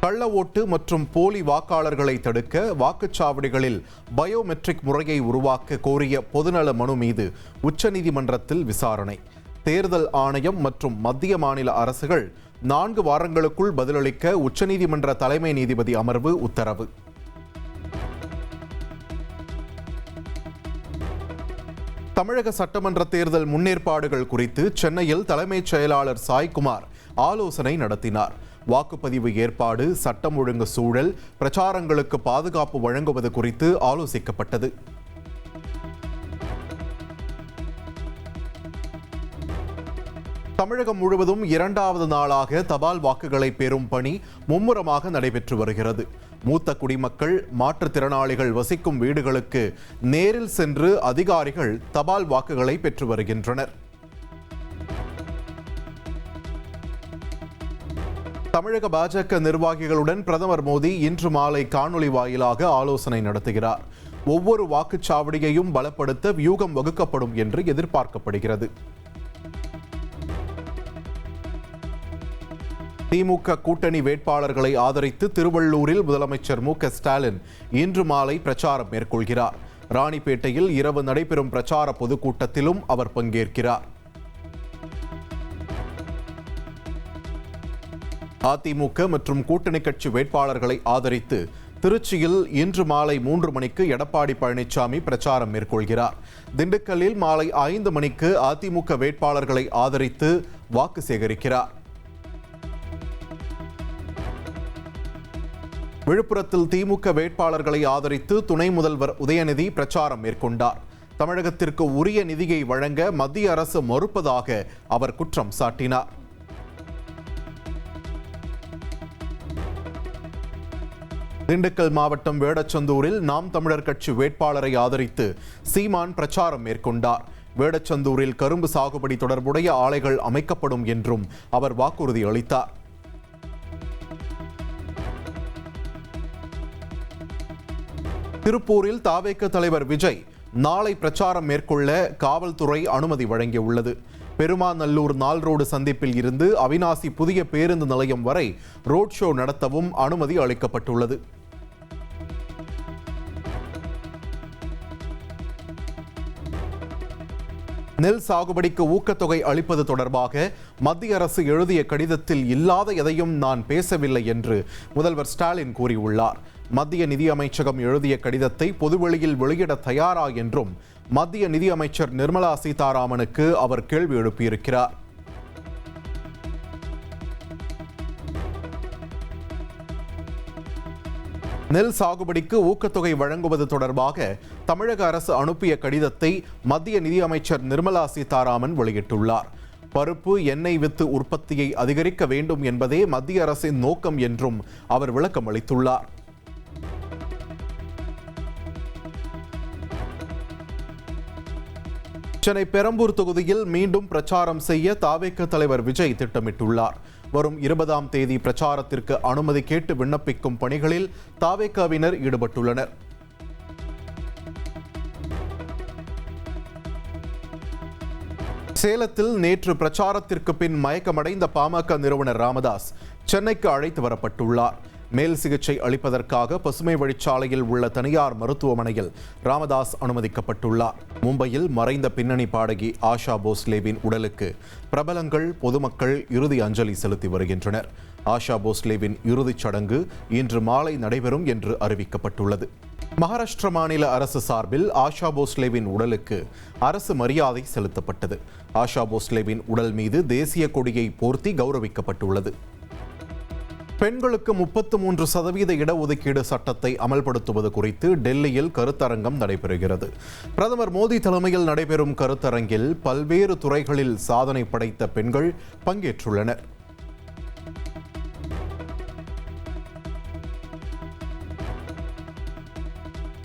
கள்ள ஓட்டு மற்றும் போலி வாக்காளர்களை தடுக்க வாக்குச்சாவடிகளில் பயோமெட்ரிக் முறையை உருவாக்க கோரிய பொதுநல மனு மீது உச்சநீதிமன்றத்தில் விசாரணை. தேர்தல் ஆணையம் மற்றும் மத்திய மாநில அரசுகள் 4 வாரங்களுக்குள் பதிலளிக்க உச்சநீதிமன்ற தலைமை நீதிபதி அமர்வு உத்தரவு. தமிழக சட்டமன்ற தேர்தல் முன்னேற்பாடுகள் குறித்து சென்னையில் தலைமைச் செயலாளர் சாய்குமார் ஆலோசனை நடத்தினார். வாக்குப்பதிவு ஏற்பாடு, சட்டம் ஒழுங்கு சூழல், பிரச்சாரங்களுக்கு பாதுகாப்பு வழங்குவது குறித்து ஆலோசிக்கப்பட்டது. தமிழகம் முழுவதும் 2வது நாளாக தபால் வாக்குகளை பெறும் பணி மும்முரமாக நடைபெற்று வருகிறது. மூத்த குடிமக்கள், மாற்றுத்திறனாளிகள் வசிக்கும் வீடுகளுக்கு நேரில் சென்று அதிகாரிகள் தபால் வாக்குகளை பெற்று வருகின்றனர். தமிழக பாஜக நிர்வாகிகளுடன் பிரதமர் மோடி இன்று மாலை காணொலி வாயிலாக ஆலோசனை நடத்துகிறார். ஒவ்வொரு வாக்குச்சாவடியையும் பலப்படுத்த வியூகம் வகுக்கப்படும் என்று எதிர்பார்க்கப்படுகிறது. திமுக கூட்டணி வேட்பாளர்களை ஆதரித்து திருவள்ளூரில் முதலமைச்சர் மு.க. ஸ்டாலின் இன்று மாலை பிரச்சாரம் மேற்கொள்கிறார். ராணிப்பேட்டையில் இரவு நடைபெறும் பிரச்சார பொதுக்கூட்டத்திலும் அவர் பங்கேற்கிறார். அதிமுக மற்றும் கூட்டணி கட்சி வேட்பாளர்களை ஆதரித்து திருச்சியில் இன்று மாலை 3 மணிக்கு எடப்பாடி பழனிசாமி பிரச்சாரம் மேற்கொள்கிறார். திண்டுக்கல்லில் மாலை 5 மணிக்கு அதிமுக வேட்பாளர்களை ஆதரித்து வாக்கு சேகரிக்கிறார். விழுப்புரத்தில் திமுக வேட்பாளர்களை ஆதரித்து துணை முதல்வர் உதயநிதி பிரச்சாரம் மேற்கொண்டார். தமிழகத்திற்கு உரிய நிதியை வழங்க மத்திய அரசு மறுப்பதாக அவர் குற்றம் சாட்டினார். திண்டுக்கல் மாவட்டம் வேடச்சந்தூரில் நாம் தமிழர் கட்சி வேட்பாளரை ஆதரித்து சீமான் பிரச்சாரம் மேற்கொண்டார். வேடச்சந்தூரில் கரும்பு சாகுபடி தொடர்புடைய ஆலைகள் அமைக்கப்படும் என்றும் அவர் வாக்குறுதி அளித்தார். திருப்பூரில் தாவேக தலைவர் விஜய் நாளை பிரச்சாரம் மேற்கொள்ள காவல்துறை அனுமதி வழங்கியுள்ளது. பெருமாநல்லூர் நால் ரோடு சந்திப்பில் இருந்து அவிநாசி புதிய பேருந்து நிலையம் வரை ரோட் ஷோ நடத்தவும் அனுமதி அளிக்கப்பட்டுள்ளது. நெல் சாகுபடிக்கு ஊக்கத்தொகை அளிப்பது தொடர்பாக மத்திய அரசு எழுதிய கடிதத்தில் இல்லாத எதையும் நான் பேசவில்லை என்று முதல்வர் ஸ்டாலின் கூறியுள்ளார். மத்திய நிதியமைச்சகம் எழுதிய கடிதத்தை பொதுவெளியில் வெளியிட தயாரா என்றும் மத்திய நிதியமைச்சர் நிர்மலா சீதாராமனுக்கு அவர் கேள்வி எழுப்பியிருக்கிறார். நெல் சாகுபடிக்கு ஊக்கத்தொகை வழங்குவது தொடர்பாக தமிழக அரசு அனுப்பிய கடிதத்தை மத்திய நிதியமைச்சர் நிர்மலா சீதாராமன் வெளியிட்டுள்ளார். பருப்பு, எண்ணெய் வித்து உற்பத்தியை அதிகரிக்க வேண்டும் என்பதே மத்திய அரசின் நோக்கம் என்றும் அவர் விளக்கம் அளித்துள்ளார். சென்னை பெரம்பூர் தொகுதியில் மீண்டும் பிரச்சாரம் செய்ய தாவேக தலைவர் விஜய் திட்டமிட்டுள்ளார். வரும் 20ஆம் தேதி பிரச்சாரத்திற்கு அனுமதி கேட்டு விண்ணப்பிக்கும் பணிகளில் தாவேகவினர் ஈடுபட்டுள்ளனர். சேலத்தில் நேற்று பிரச்சாரத்திற்கு பின் மயக்கமடைந்த பாமக நிறுவனர் ராமதாஸ் சென்னைக்கு அழைத்து வரப்பட்டுள்ளார். மேல் சிகிச்சை அளிப்பதற்காக பசுமை வழிச்சாலையில் உள்ள தனியார் மருத்துவமனையில் ராமதாஸ் அனுமதிக்கப்பட்டுள்ளார். மும்பையில் மறைந்த பின்னணி பாடகி ஆஷா போஸ்லேவின் உடலுக்கு பிரபலங்கள், பொதுமக்கள் இறுதி அஞ்சலி செலுத்தி வருகின்றனர். ஆஷா போஸ்லேவின் இறுதிச் சடங்கு இன்று மாலை நடைபெறும் என்று அறிவிக்கப்பட்டுள்ளது. மகாராஷ்டிர மாநில அரசு சார்பில் ஆஷா போஸ்லேவின் உடலுக்கு அரசு மரியாதை செலுத்தப்பட்டது. ஆஷா போஸ்லேவின் உடல் மீது தேசிய கொடியை போர்த்தி கௌரவிக்கப்பட்டுள்ளது. பெண்களுக்கு 33% இடஒதுக்கீடு சட்டத்தை அமல்படுத்துவது குறித்து டெல்லியில் கருத்தரங்கம் நடைபெறுகிறது. பிரதமர் மோடி தலைமையில் நடைபெறும் கருத்தரங்கில் பல்வேறு துறைகளில் சாதனை படைத்த பெண்கள் பங்கேற்றுள்ளனர்.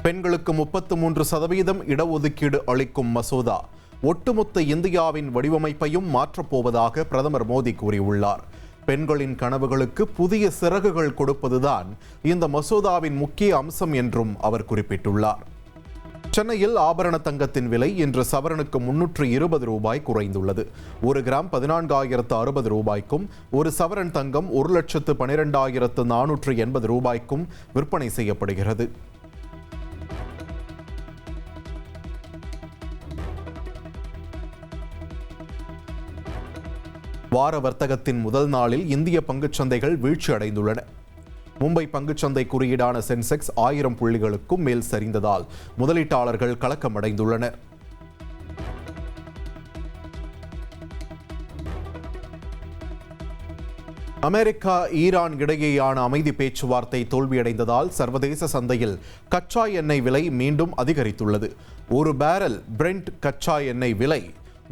பெண்களுக்கு 33% இடஒதுக்கீடு அளிக்கும் மசோதா ஒட்டுமொத்த இந்தியாவின் வடிவமைப்பையும் மாற்றப்போவதாக பிரதமர் மோடி கூறியுள்ளார். பெண்களின் கனவுகளுக்கு புதிய சிறகுகள் கொடுப்பதுதான் இந்த மசோதாவின் முக்கிய அம்சம் என்றும் அவர் குறிப்பிட்டுள்ளார். சென்னையில் ஆபரண தங்கத்தின் விலை இன்று சவரனுக்கு 320 ரூபாய் குறைந்துள்ளது. 1 கிராம் 14,060 ரூபாய்க்கும், ஒரு சவரன் தங்கம் 1,12,480 ரூபாய்க்கும் விற்பனை செய்யப்படுகிறது. வார வர்த்தகத்தின் முதல் நாளில் இந்திய பங்குச்சந்தைகள் வீழ்ச்சி அடைந்துள்ளன. மும்பை பங்குச்சந்தை குறியீடான சென்செக்ஸ் 1000 புள்ளிகளுக்கும் மேல் சரிந்ததால் முதலீட்டாளர்கள் கலக்கமடைந்துள்ளனர். அமெரிக்கா ஈரான் இடையேயான அமைதி பேச்சுவார்த்தை தோல்வியடைந்ததால் சர்வதேச சந்தையில் கச்சா எண்ணெய் விலை மீண்டும் அதிகரித்துள்ளது. ஒரு பேரல் பிரெண்ட் கச்சா எண்ணெய் விலை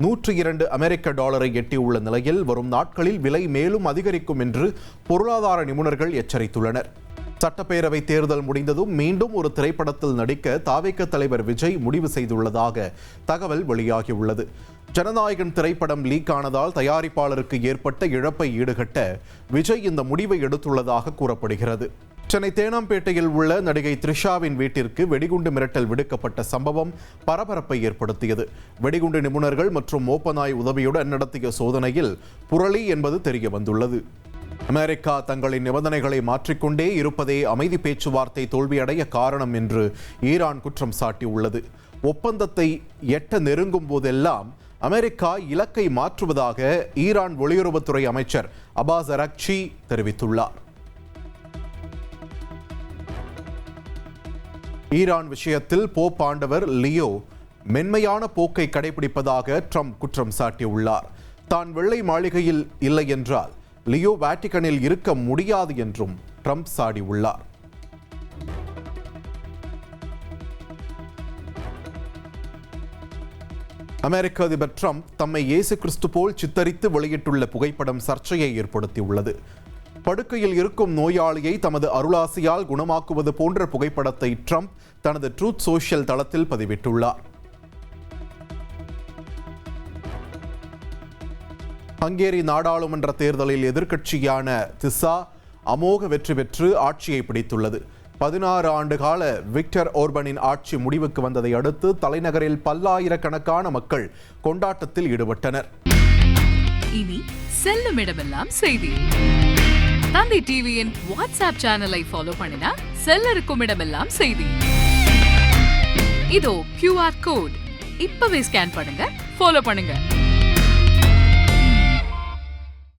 102 அமெரிக்க டாலரை எட்டியுள்ள நிலையில் வரும் நாட்களில் விலை மேலும் அதிகரிக்கும் என்று பொருளாதார நிபுணர்கள் எச்சரித்துள்ளனர். சட்டப்பேரவை தேர்தல் முடிந்ததும் மீண்டும் ஒரு திரைப்படத்தில் நடிக்க தாவேக தலைவர் விஜய் முடிவு செய்துள்ளதாக தகவல் வெளியாகியுள்ளது. ஜனநாயகன் திரைப்படம் லீக் ஆனதால் தயாரிப்பாளருக்கு ஏற்பட்ட இழப்பை ஈடுகட்ட விஜய் இந்த முடிவை எடுத்துள்ளதாக கூறப்படுகிறது. சென்னை தேனாம்பேட்டையில் உள்ள நடிகை த்ரிஷாவின் வீட்டிற்கு வெடிகுண்டு மிரட்டல் விடுக்கப்பட்ட சம்பவம் பரபரப்பை ஏற்படுத்தியது. வெடிகுண்டு நிபுணர்கள் மற்றும் மோப்பநாய் உதவியுடன் நடத்திய சோதனையில் புரளி என்பது தெரிய வந்துள்ளது. அமெரிக்கா தங்களின் நிபந்தனைகளை மாற்றிக்கொண்டே இருப்பதே அமைதி பேச்சுவார்த்தை தோல்வியடைய காரணம் என்று ஈரான் குற்றம் சாட்டியுள்ளது. ஒப்பந்தத்தை எட்ட நெருங்கும் போதெல்லாம் அமெரிக்கா இலக்கை மாற்றுவதாக ஈரான் வெளியுறவுத்துறை அமைச்சர் அப்பாஸ் அரக்சி தெரிவித்துள்ளார். ஈரான் விஷயத்தில் போப் ஆண்டவர் லியோ மென்மையான போக்கை கடைபிடிப்பதாக ட்ரம்ப் குற்றம் சாட்டியுள்ளார். தான் வெள்ளை மாளிகையில் இல்லை என்றால் லியோ வாட்டிகனில் இருக்க முடியாது என்றும் ட்ரம்ப் சாடியுள்ளார். அமெரிக்க அதிபர் ட்ரம்ப் தம்மை இயேசு கிறிஸ்து போல் சித்தரித்து வெளியிட்டுள்ள புகைப்படம் சர்ச்சையை ஏற்படுத்தியுள்ளது. படுக்கையில் இருக்கும் நோயாளியை தமது அருளாசியால் குணமாக்குவது போன்ற புகைப்படத்தை ட்ரம்ப் தனது ட்ரூத் சோஷியல் தளத்தில் பதிவிட்டுள்ளார். ஹங்கேரி நாடாளுமன்ற தேர்தலில் எதிர்க்கட்சியான திசா அமோக வெற்றி பெற்று ஆட்சியை பிடித்துள்ளது. 16 ஆண்டுகால விக்டர் ஓர்பனின் ஆட்சி முடிவுக்கு வந்ததை அடுத்து தலைநகரில் பல்லாயிரக்கணக்கான மக்கள் கொண்டாட்டத்தில் ஈடுபட்டனர். இனி செல்லும் இடமெல்லாம் செய்தி. தந்தி டிவியின் வாட்ஸ்அப் சேனலை ஃபாலோ பண்ணினா செல்ல இருக்கும் இடமெல்லாம் செய்தி. இதோ QR கோட் இப்பவே ஸ்கேன் பண்ணுங்க, ஃபாலோ பண்ணுங்க.